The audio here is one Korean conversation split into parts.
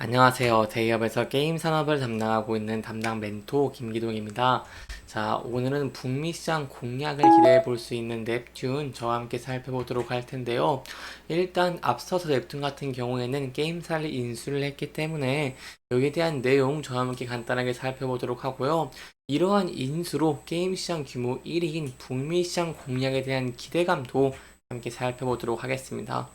안녕하세요. 대기업에서 게임 산업을 담당하고 있는 담당 멘토 김기동입니다. 자, 오늘은 북미 시장 공략을 기대해 볼 수 있는 넵튠 저와 함께 살펴보도록 할 텐데요. 일단 앞서서 넵튠 같은 경우에는 게임사를 인수를 했기 때문에 여기에 대한 내용 저와 함께 간단하게 살펴보도록 하고요. 이러한 인수로 게임 시장 규모 1위인 북미 시장 공략에 대한 기대감도 함께 살펴보도록 하겠습니다.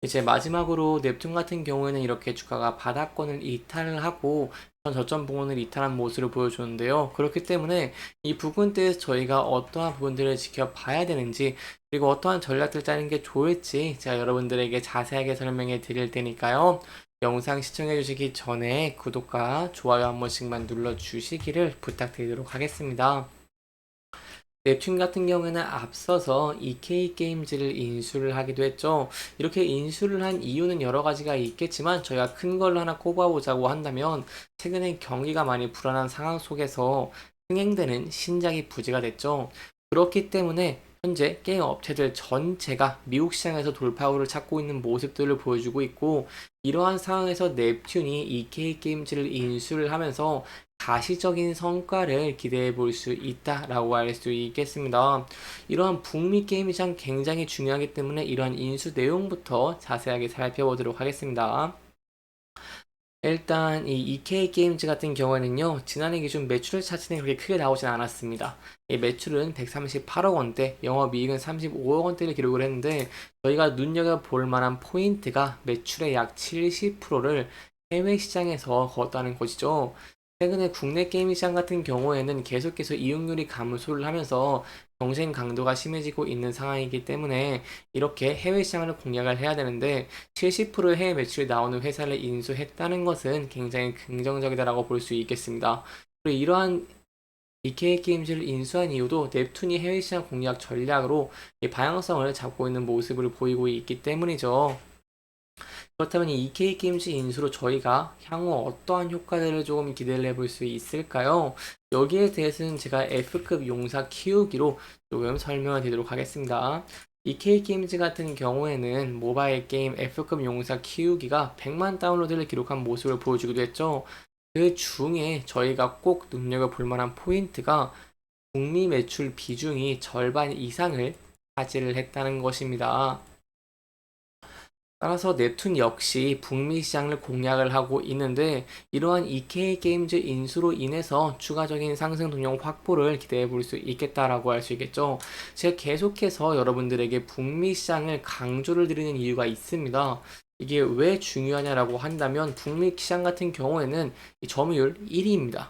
이제 마지막으로 넵튠 같은 경우에는 이렇게 주가가 바닥권을 이탈을 하고 전 저점 부분을 이탈한 모습을 보여주는데요. 그렇기 때문에 이 부분대에서 저희가 어떠한 부분들을 지켜봐야 되는지 그리고 어떠한 전략들 짜는 게 좋을지 제가 여러분들에게 자세하게 설명해 드릴 테니까요. 영상 시청해 주시기 전에 구독과 좋아요 한 번씩만 눌러 주시기를 부탁드리도록 하겠습니다. 넵튠 같은 경우에는 앞서서 EK 게임즈를 인수를 하기도 했죠. 이렇게 인수를 한 이유는 여러 가지가 있겠지만 저희가 큰 걸로 하나 꼽아보자고 한다면 최근에 경기가 많이 불안한 상황 속에서 흥행되는 신작이 부재가 됐죠. 그렇기 때문에 현재 게임 업체들 전체가 미국 시장에서 돌파구를 찾고 있는 모습들을 보여주고 있고, 이러한 상황에서 넵튠이 EK 게임즈를 인수를 하면서 가시적인 성과를 기대해 볼 수 있다라고 할 수 있겠습니다. 이러한 북미 게임 시장 굉장히 중요하기 때문에 이러한 인수 내용부터 자세하게 살펴보도록 하겠습니다. 일단 이 EK 게임즈 같은 경우에는요, 지난해 기준 매출 자체는 그렇게 크게 나오진 않았습니다. 이 매출은 138억 원대, 영업이익은 35억 원대를 기록을 했는데, 저희가 눈여겨볼 만한 포인트가 매출의 약 70%를 해외 시장에서 거뒀다는 것이죠. 최근에 국내 게임 시장 같은 경우에는 계속해서 이용률이 감소를 하면서 경쟁 강도가 심해지고 있는 상황이기 때문에 이렇게 해외 시장을 공략을 해야 되는데, 70%의 해외 매출이 나오는 회사를 인수했다는 것은 굉장히 긍정적이다라고 볼 수 있겠습니다. 그리고 이러한 EK 게임즈를 인수한 이유도 넵튠이 해외 시장 공략 전략으로 이 방향성을 잡고 있는 모습을 보이고 있기 때문이죠. 그렇다면 이 EK 게임즈 인수로 저희가 향후 어떠한 효과들을 조금 기대를 해볼 수 있을까요? 여기에 대해서는 제가 F급 용사 키우기로 조금 설명을 드리도록 하겠습니다. EK 게임즈 같은 경우에는 모바일 게임 F급 용사 키우기가 100만 다운로드를 기록한 모습을 보여주기도 했죠. 그 중에 저희가 꼭 눈여겨볼 만한 포인트가 북미 매출 비중이 절반 이상을 차지를 했다는 것입니다. 따라서 넵튠 역시 북미 시장을 공략을 하고 있는데, 이러한 EK 게임즈 인수로 인해서 추가적인 상승 동력 확보를 기대해 볼 수 있겠다라고 할 수 있겠죠. 제가 계속해서 여러분들에게 북미 시장을 강조를 드리는 이유가 있습니다. 이게 왜 중요하냐라고 한다면 북미 시장 같은 경우에는 이 점유율 1위입니다.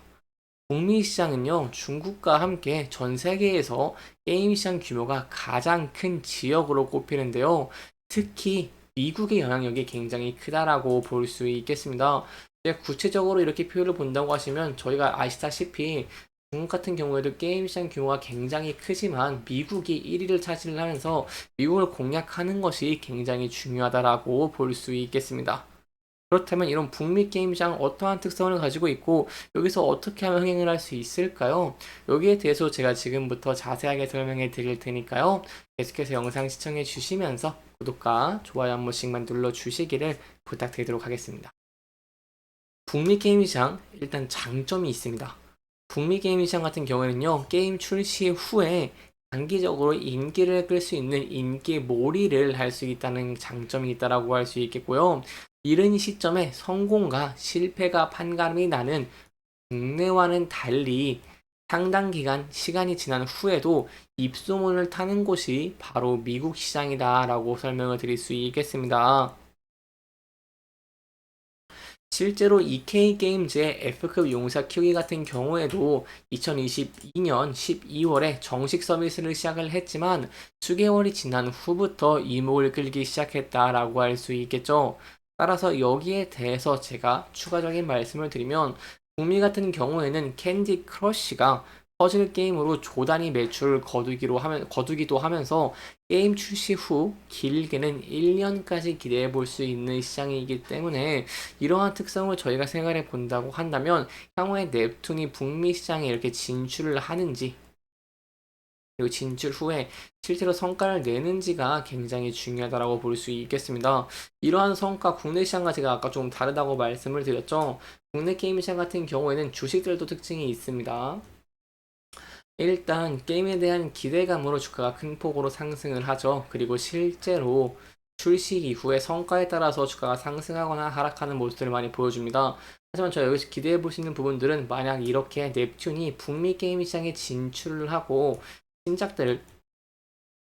북미 시장은요, 중국과 함께 전 세계에서 게임 시장 규모가 가장 큰 지역으로 꼽히는데요. 특히 미국의 영향력이 굉장히 크다라고 볼 수 있겠습니다. 이제 구체적으로 이렇게 표현을 본다고 하시면 저희가 아시다시피 중국 같은 경우에도 게임 시장 규모가 굉장히 크지만 미국이 1위를 차지를 하면서 미국을 공략하는 것이 굉장히 중요하다라고 볼 수 있겠습니다. 그렇다면 이런 북미 게임 시장 어떠한 특성을 가지고 있고 여기서 어떻게 하면 흥행을 할 수 있을까요? 여기에 대해서 제가 지금부터 자세하게 설명해 드릴 테니까요. 계속해서 영상 시청해 주시면서 구독과 좋아요 한 번씩만 눌러 주시기를 부탁드리도록 하겠습니다. 북미 게임 시장 일단 장점이 있습니다. 북미 게임 시장 같은 경우에는요, 게임 출시 후에 단기적으로 인기를 끌 수 있는 인기 몰이를 할 수 있다는 장점이 있다라고 할 수 있겠고요. 이른 시점에 성공과 실패가 판가름이 나는 국내와는 달리 상당 기간 시간이 지난 후에도 입소문을 타는 곳이 바로 미국 시장이다라고 설명을 드릴 수 있겠습니다. 실제로 EK 게임즈의 F급 용사 키우기 같은 경우에도 2022년 12월에 정식 서비스를 시작을 했지만 수개월이 지난 후부터 이목을 끌기 시작했다라고 할 수 있겠죠. 따라서 여기에 대해서 제가 추가적인 말씀을 드리면 북미 같은 경우에는 캔디 크러쉬가 퍼즐 게임으로 조단위 매출을 거두기도 하면서 게임 출시 후 길게는 1년까지 기대해 볼 수 있는 시장이기 때문에 이러한 특성을 저희가 생각해 본다고 한다면 향후에 넵튠이 북미 시장에 이렇게 진출을 하는지 그리고 진출 후에 실제로 성과를 내는지가 굉장히 중요하다고 볼 수 있겠습니다. 이러한 성과 국내 시장과 제가 아까 좀 다르다고 말씀을 드렸죠. 국내 게임 시장 같은 경우에는 주식들도 특징이 있습니다. 일단 게임에 대한 기대감으로 주가가 큰 폭으로 상승을 하죠. 그리고 실제로 출시 이후에 성과에 따라서 주가가 상승하거나 하락하는 모습들을 많이 보여줍니다. 하지만 저 여기서 기대해 볼 수 있는 부분들은 만약 이렇게 넵튠이 북미 게임 시장에 진출을 하고 신작들을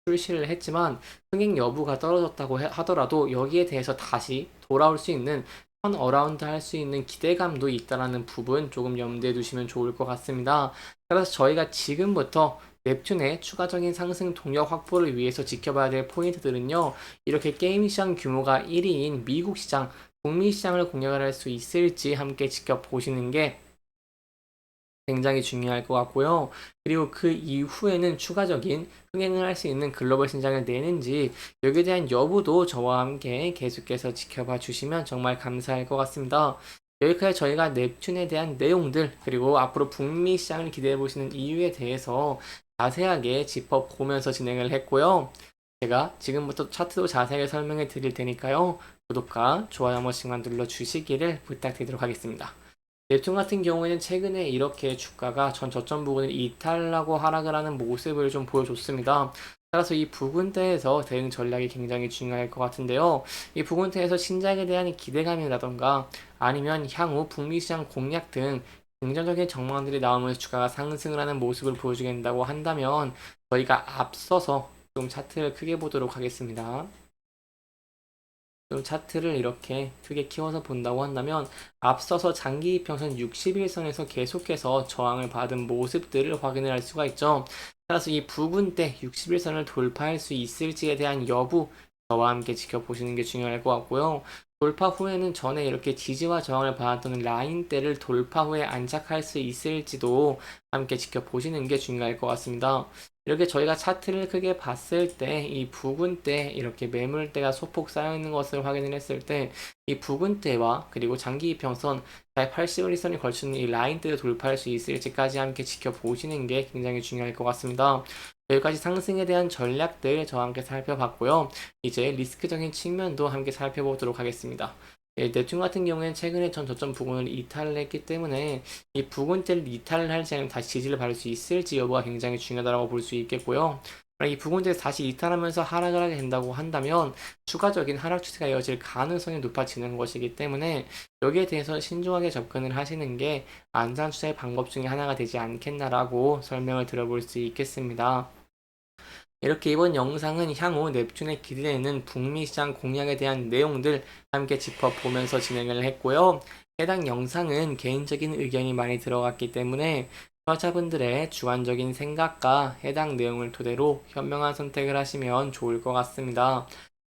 출시를 했지만 흥행 여부가 떨어졌다고 하더라도 여기에 대해서 다시 돌아올 수 있는 턴 어라운드 할 수 있는 기대감도 있다라는 부분 조금 염두에 두시면 좋을 것 같습니다. 그래서 저희가 지금부터 넵튠의 추가적인 상승 동력 확보를 위해서 지켜봐야 될 포인트들은요. 이렇게 게임 시장 규모가 1위인 미국 시장, 북미 시장을 공략을 할 수 있을지 함께 지켜보시는 게 굉장히 중요할 것 같고요. 그리고 그 이후에는 추가적인 흥행을 할 수 있는 글로벌 신작을 내는지 여기에 대한 여부도 저와 함께 계속해서 지켜봐 주시면 정말 감사할 것 같습니다. 여기까지 저희가 넵튠에 대한 내용들 그리고 앞으로 북미 시장을 기대해 보시는 이유에 대해서 자세하게 짚어보면서 진행을 했고요. 제가 지금부터 차트도 자세하게 설명해 드릴 테니까요. 구독과 좋아요 한 번씩만 눌러 주시기를 부탁드리도록 하겠습니다. 넵튠 같은 경우에는 최근에 이렇게 주가가 전 저점 부분을 이탈하고 하락을 하는 모습을 좀 보여줬습니다. 따라서 이 부근대에서 대응 전략이 굉장히 중요할 것 같은데요. 이 부근대에서 신작에 대한 기대감이라던가 아니면 향후 북미 시장 공략 등 긍정적인 전망들이 나오면서 주가가 상승을 하는 모습을 보여주게 된다고 한다면 저희가 앞서서 좀 차트를 크게 보도록 하겠습니다. 좀 차트를 이렇게 크게 키워서 본다고 한다면 앞서서 장기 이평선 60일선에서 계속해서 저항을 받은 모습들을 확인을 할 수가 있죠. 따라서 이 부근대 60일선을 돌파할 수 있을지에 대한 여부 저와 함께 지켜보시는 게 중요할 것 같고요. 돌파 후에는 전에 이렇게 지지와 저항을 받았던 라인대를 돌파 후에 안착할 수 있을지도 함께 지켜보시는 게 중요할 것 같습니다. 이렇게 저희가 차트를 크게 봤을 때 이 부근대 이렇게 매물대가 소폭 쌓여 있는 것을 확인을 했을 때 이 부근대와 그리고 장기 이평선 80일선이 걸치는 이 라인대를 돌파할 수 있을지까지 함께 지켜보시는 게 굉장히 중요할 것 같습니다. 여기까지 상승에 대한 전략들 저와 함께 살펴봤고요. 이제 리스크적인 측면도 함께 살펴보도록 하겠습니다. 넵튠 같은 경우에는 최근에 전 저점 부근을 이탈을 했기 때문에 이 부근대를 이탈을 할지 아니면 다시 지지를 받을 수 있을지 여부가 굉장히 중요하다고 볼 수 있겠고요. 이 부근대에서 다시 이탈하면서 하락을 하게 된다고 한다면 추가적인 하락 추세가 이어질 가능성이 높아지는 것이기 때문에 여기에 대해서 신중하게 접근을 하시는 게 안전 추세의 방법 중에 하나가 되지 않겠나라고 설명을 드려볼 수 있겠습니다. 이렇게 이번 영상은 향후 넵튠에 기대되는 북미 시장 공략에 대한 내용들 함께 짚어보면서 진행을 했고요. 해당 영상은 개인적인 의견이 많이 들어갔기 때문에 시청자분들의 주관적인 생각과 해당 내용을 토대로 현명한 선택을 하시면 좋을 것 같습니다.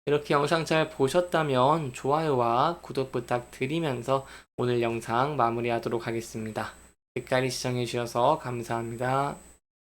이렇게 영상 잘 보셨다면 좋아요와 구독 부탁드리면서 오늘 영상 마무리하도록 하겠습니다. 끝까지 시청해주셔서 감사합니다.